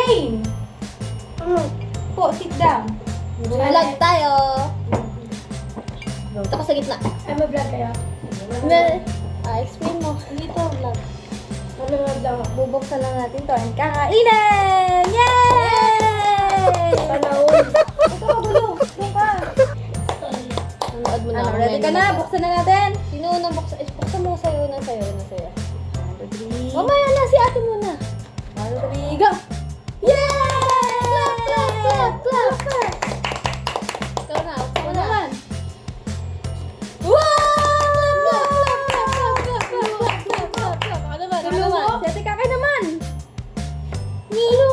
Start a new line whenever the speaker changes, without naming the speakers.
Jane! Po, sit down.
Vlog tayo. Dito ka sa gitna.
Ay, mag-vlog kayo.
Explain mo. Dito, vlog.
Ano mag-vlog ako?
Bubuksan lang natin to and kakainin! Yay!
Panahon.
Ito, gulo. Doon ka.
Nanood mo na.
Ano, ready ka na? Buksan na natin.
Sino unang buksan? Buksan mo sa'yo. Sa'yo.
1, 2, 3.
Mamaya na, si ate muna.
1, 2, 3, go! Yay!
Clap! Ikaw na,
Ako
buksan mo na.
naman.
Ano ba?
Gulo mo? Si Ate Kakay naman.
Nilo!